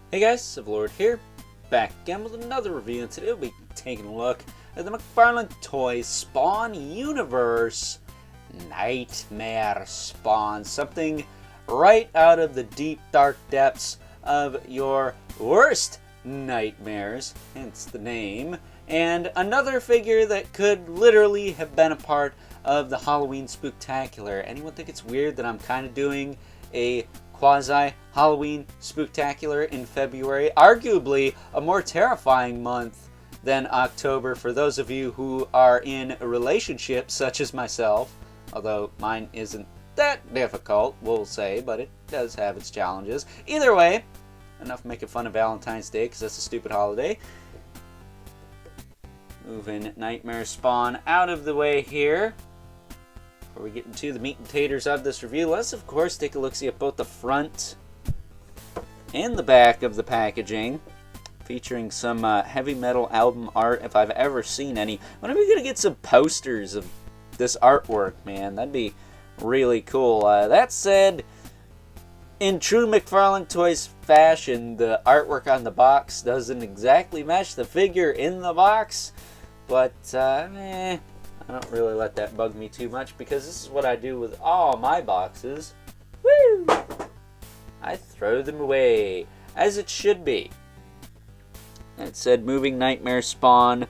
Hey guys, Lord here, back again with another review, and today we'll be taking a look at the McFarlane Toys Spawn Universe Nightmare Spawn. Something right out of the deep, dark depths of your worst nightmares, hence the name, and another figure that could literally have been a part of the Halloween Spooktacular. Anyone think it's weird that I'm kind of doing a quasi-Halloween Spooktacular in February? Arguably a more terrifying month than October for those of you who are in a relationship such as myself, although mine isn't that difficult, we'll say, but it does have its challenges. Either way, enough making fun of Valentine's Day because that's a stupid holiday. Moving Nightmare Spawn out of the way here. Before we get into the meat and taters of this review, let's of course take a look-see at both the front and the back of the packaging, featuring some heavy metal album art if I've ever seen any. When are we going to get some posters of this artwork, man? That'd be really cool. That said, in true McFarlane Toys fashion, the artwork on the box doesn't exactly match the figure in the box, but I don't really let that bug me too much because this is what I do with all my boxes. Woo! I throw them away, as it should be. That said, moving Nightmare Spawn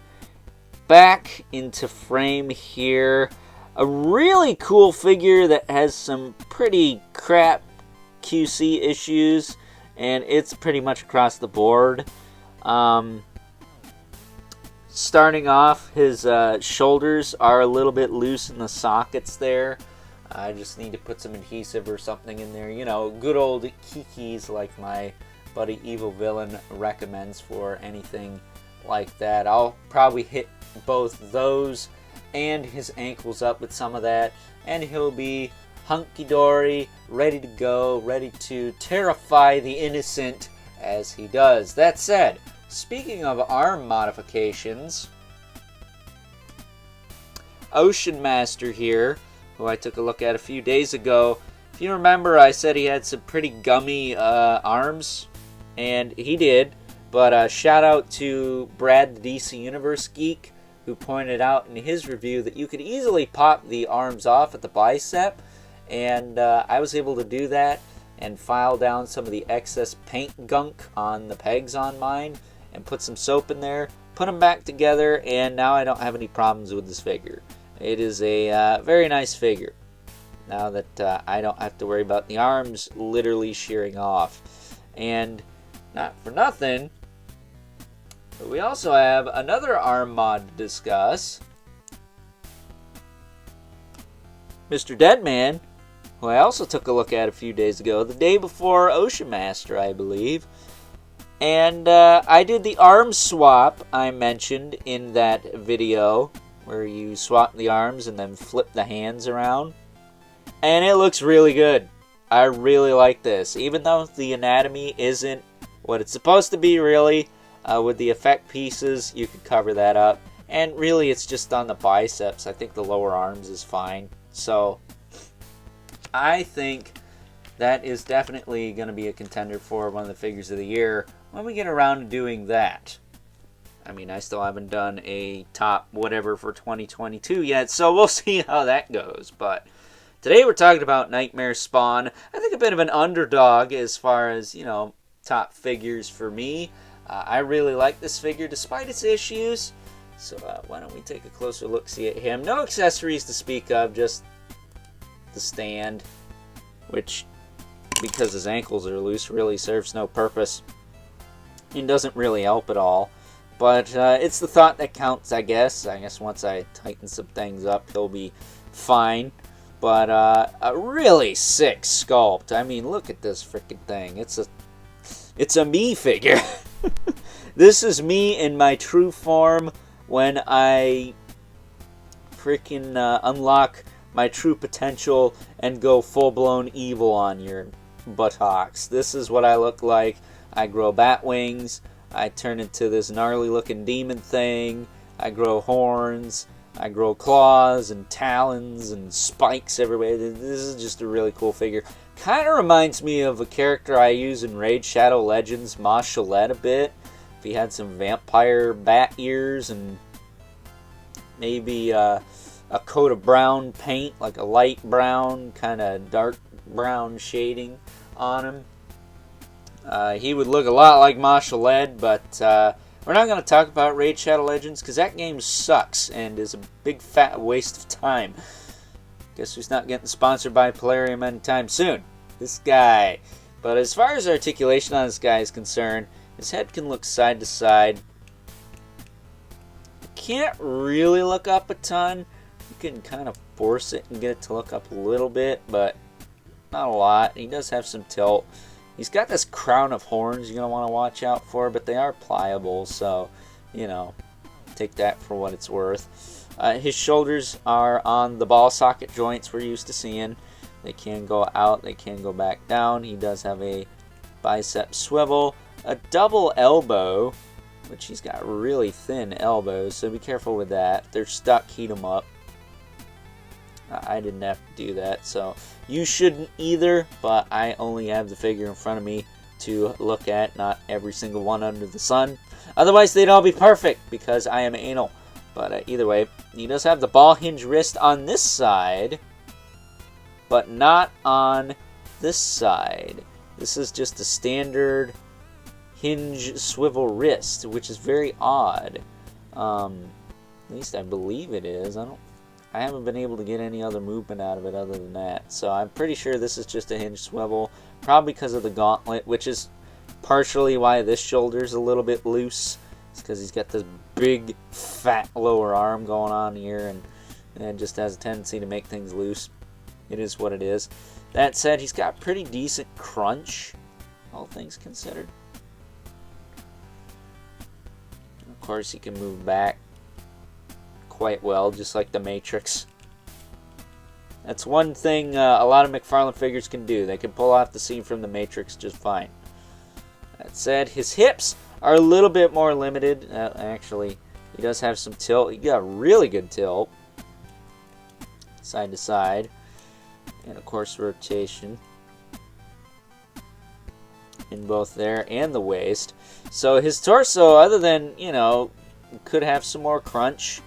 back into frame here. A really cool figure that has some pretty crap QC issues, and it's pretty much across the board. Starting off, his shoulders are a little bit loose in the sockets there. I just need to put some adhesive or something in there. You know, good old kikis like my buddy Evil Villain recommends for anything like that. I'll probably hit both those and his ankles up with some of that, and he'll be hunky-dory, ready to go, ready to terrify the innocent as he does. That said, speaking of arm modifications, Ocean Master here, who I took a look at a few days ago. If you remember, I said he had some pretty gummy arms, and he did. But shout out to Brad, the DC Universe geek, who pointed out in his review that you could easily pop the arms off at the bicep, and I was able to do that and file down some of the excess paint gunk on the pegs on mine, and put some soap in there, put them back together, and now I don't have any problems with this figure. It is a very nice figure, now that I don't have to worry about the arms literally shearing off. And not for nothing, but we also have another arm mod to discuss. Mr. Deadman, who I also took a look at a few days ago, the day before Ocean Master, I believe. And I did the arm swap I mentioned in that video, where you swap the arms and then flip the hands around. And it looks really good. I really like this. Even though the anatomy isn't what it's supposed to be, really, with the effect pieces, you could cover that up. And really, it's just on the biceps. I think the lower arms is fine. So, I think that is definitely going to be a contender for one of the figures of the year when we get around to doing that. I mean, I still haven't done a top whatever for 2022 yet, so we'll see how that goes. But today we're talking about Nightmare Spawn. I think a bit of an underdog as far as, you know, top figures for me. I really like this figure despite its issues. So why don't we take a closer look-see at him. No accessories to speak of, just the stand, which, because his ankles are loose, really serves no purpose. It doesn't really help at all. But it's the thought that counts, I guess. I guess once I tighten some things up, he'll be fine. But a really sick sculpt. I mean, look at this freaking thing. It's a me figure. This is me in my true form when I freaking unlock my true potential and go full-blown evil on your buttocks. This is what I look like. I grow bat wings. I turn into this gnarly looking demon thing. I grow horns. I grow claws and talons and spikes everywhere. This is just a really cool figure. Kind of reminds me of a character I use in Raid Shadow Legends, Mashalette, a bit. If he had some vampire bat ears and maybe a coat of brown paint, like a light brown, kind of dark brown shading on him. He would look a lot like Mashalette, but we're not going to talk about Raid Shadow Legends because that game sucks and is a big fat waste of time. Guess who's not getting sponsored by Polarium anytime soon? This guy. But as far as articulation on this guy is concerned, his head can look side to side. You can't really look up a ton. You can kind of force it and get it to look up a little bit, but not a lot. He does have some tilt. He's got this crown of horns you're going to want to watch out for, but they are pliable, so, you know, take that for what it's worth. His shoulders are on the ball socket joints we're used to seeing. They can go out, they can go back down. He does have a bicep swivel, a double elbow, which he's got really thin elbows, so be careful with that. If they're stuck, heat them up. I didn't have to do that, so you shouldn't either, but I only have the figure in front of me to look at, not every single one under the sun. Otherwise, they'd all be perfect, because I am anal. But either way, he does have the ball hinge wrist on this side, but not on this side. This is just a standard hinge swivel wrist, which is very odd. At least I believe it is. I haven't been able to get any other movement out of it other than that. So I'm pretty sure this is just a hinge swivel, probably because of the gauntlet, which is partially why this shoulder's a little bit loose. It's because he's got this big, fat lower arm going on here, and it just has a tendency to make things loose. It is what it is. That said, he's got pretty decent crunch, all things considered. Of course, he can move back quite well, just like the Matrix. That's one thing a lot of McFarlane figures can do. They can pull off the scene from the Matrix just fine. That said, his hips are a little bit more limited. Actually, he does have some tilt. He got really good tilt, side to side, and of course rotation in both there and the waist. So his torso, other than, you know, could have some more crunch.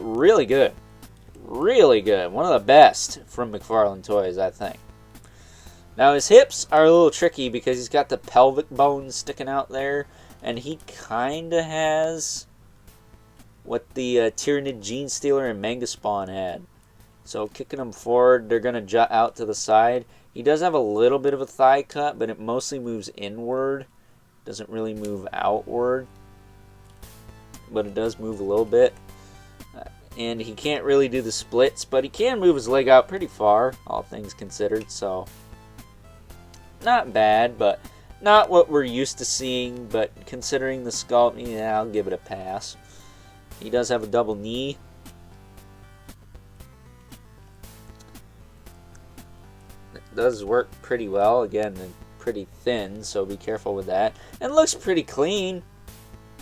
Really good. Really good. One of the best from McFarlane Toys, I think. Now, his hips are a little tricky because he's got the pelvic bone sticking out there, and he kind of has what the Tyranid Gene Stealer and Manga Spawn had. So, kicking them forward, they're going to jut out to the side. He does have a little bit of a thigh cut, but it mostly moves inward. Doesn't really move outward, but it does move a little bit. And he can't really do the splits, but he can move his leg out pretty far, all things considered, so not bad, but not what we're used to seeing. But considering the sculpt, yeah, I'll give it a pass. He does have a double knee. It does work pretty well, again, and pretty thin, so be careful with that. And looks pretty clean.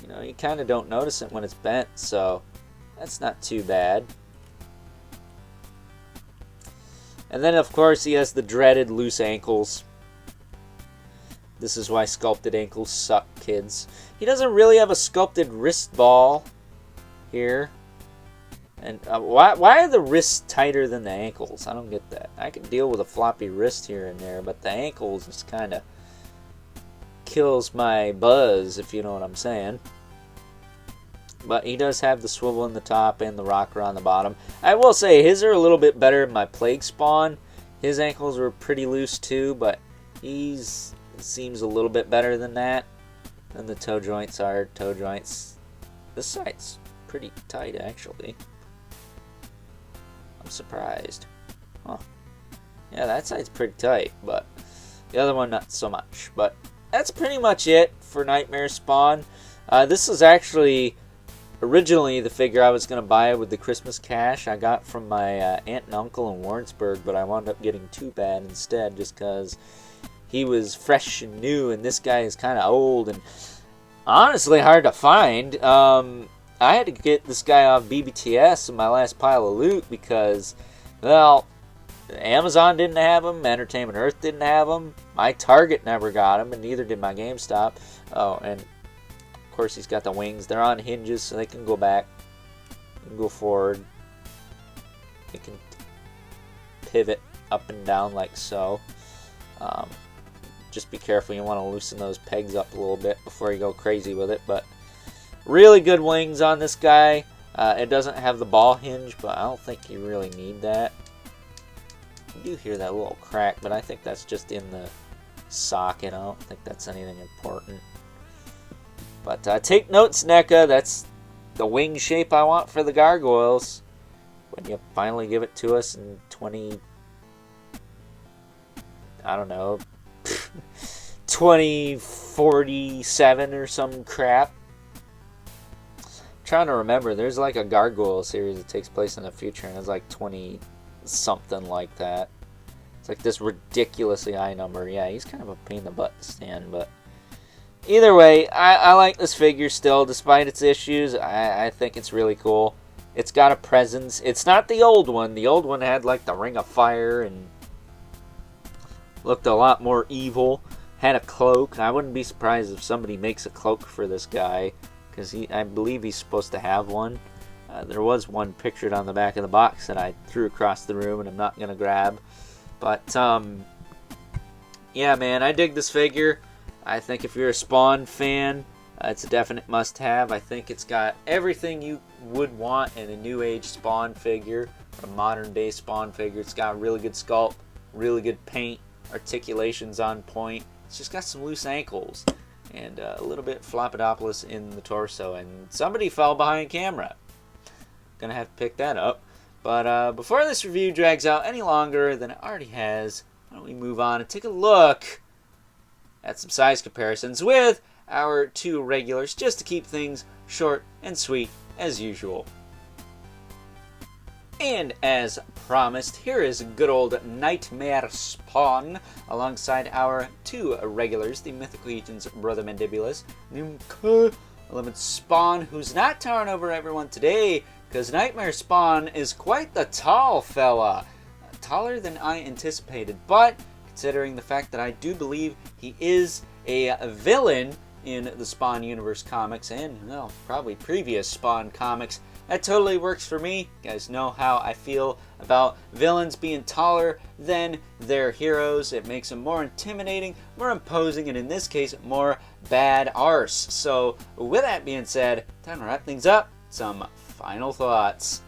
You know, you kind of don't notice it when it's bent, so that's not too bad. And then, of course, he has the dreaded loose ankles. This is why sculpted ankles suck, kids. He doesn't really have a sculpted wrist ball here. And why are the wrists tighter than the ankles? I don't get that. I can deal with a floppy wrist here and there, but the ankles just kind of kills my buzz, if you know what I'm saying. But he does have the swivel in the top and the rocker on the bottom. I will say his are a little bit better than my Plague Spawn. His ankles were pretty loose too, but he's seems a little bit better than that. And the toe joints are toe joints. This side's pretty tight, actually. I'm surprised. Huh. Yeah, that side's pretty tight, but the other one not so much. But that's pretty much it for Nightmare Spawn. This is actually originally the figure I was going to buy with the Christmas cash I got from my aunt and uncle in Warrensburg, but I wound up getting Too Bad instead just because he was fresh and new, and this guy is kind of old and honestly hard to find. I I had to get this guy off BBTS in my last pile of loot because, well, Amazon didn't have him, Entertainment Earth didn't have him, my Target never got him, and neither did my GameStop. Oh, and of course he's got the wings. They're on hinges, so they can go back, they can go forward, they can pivot up and down like so. Just be careful, you want to loosen those pegs up a little bit before you go crazy with it. But really good wings on this guy. It doesn't have the ball hinge, but I don't think you really need that. You do hear that little crack, but I think that's just in the socket. I don't think that's anything important. But take notes, NECA. That's the wing shape I want for the gargoyles when you finally give it to us in 20... I don't know, 2047 or some crap. I'm trying to remember. There's like a gargoyle series that takes place in the future, and it's like 20 something like that. It's like this ridiculously high number. Yeah, he's kind of a pain in the butt to stand, but either way, I like this figure still, despite its issues. I think it's really cool. It's got a presence. It's not the old one. The old one had like the Ring of Fire and looked a lot more evil. Had a cloak. I wouldn't be surprised if somebody makes a cloak for this guy, because I believe he's supposed to have one. There was one pictured on the back of the box that I threw across the room and I'm not going to grab. But, yeah, man, I dig this figure. I think if you're a Spawn fan, it's a definite must-have. I think it's got everything you would want in a New Age Spawn figure, or a modern-day Spawn figure. It's got a really good sculpt, really good paint, articulation's on point. It's just got some loose ankles and a little bit Flopodopolis in the torso. And somebody fell behind camera. Gonna have to pick that up. But before this review drags out any longer than it already has, why don't we move on and take a look at some size comparisons with our two regulars, just to keep things short and sweet as usual. And as promised, here is good old Nightmare Spawn alongside our two regulars, the Mythical Legion's Brother Mandibulus, Limit Spawn, who's not towering over everyone today, because Nightmare Spawn is quite the tall fella. Taller than I anticipated, but considering the fact that I do believe he is a villain in the Spawn Universe comics and, well, probably previous Spawn comics, that totally works for me. You guys know how I feel about villains being taller than their heroes. It makes them more intimidating, more imposing, and in this case, more bad arse. So, with that being said, time to wrap things up. Some final thoughts.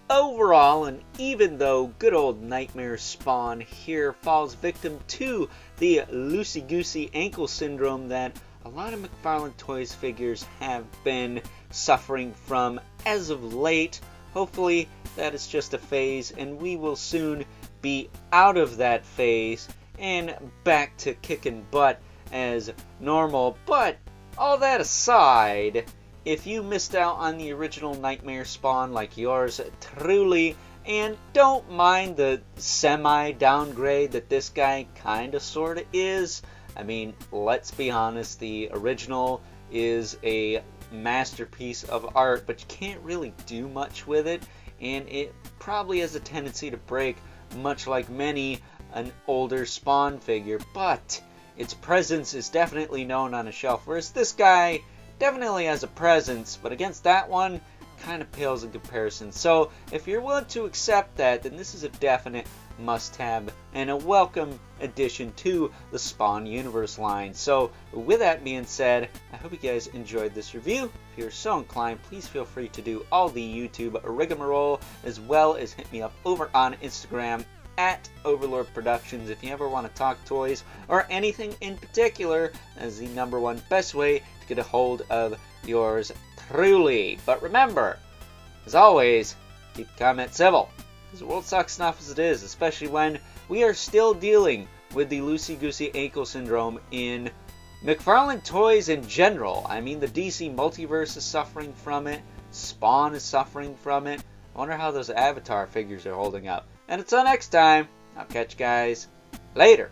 Overall, and even though good old Nightmare Spawn here falls victim to the loosey-goosey ankle syndrome that a lot of McFarlane Toys figures have been suffering from as of late, hopefully that is just a phase and we will soon be out of that phase and back to kicking butt as normal. But all that aside, if you missed out on the original Nightmare Spawn like yours truly, and don't mind the semi-downgrade that this guy kinda sorta is, I mean, let's be honest, the original is a masterpiece of art, but you can't really do much with it, and it probably has a tendency to break, much like many an older Spawn figure, but its presence is definitely known on a shelf, whereas this guy definitely has a presence, but against that one, kind of pales in comparison. So if you're willing to accept that, then this is a definite must-have and a welcome addition to the Spawn Universe line. So with that being said, I hope you guys enjoyed this review. If you're so inclined, please feel free to do all the YouTube rigmarole, as well as hit me up over on Instagram at Overlord Productions if you ever want to talk toys or anything in particular. As the #1 best way to get a hold of yours truly. But remember, as always, keep the comments civil, because the world sucks enough as it is, especially when we are still dealing with the loosey-goosey ankle syndrome in McFarlane Toys in general. I mean, the DC multiverse is suffering from it, Spawn is suffering from it. I wonder how those Avatar figures are holding up. And until next time, I'll catch you guys later.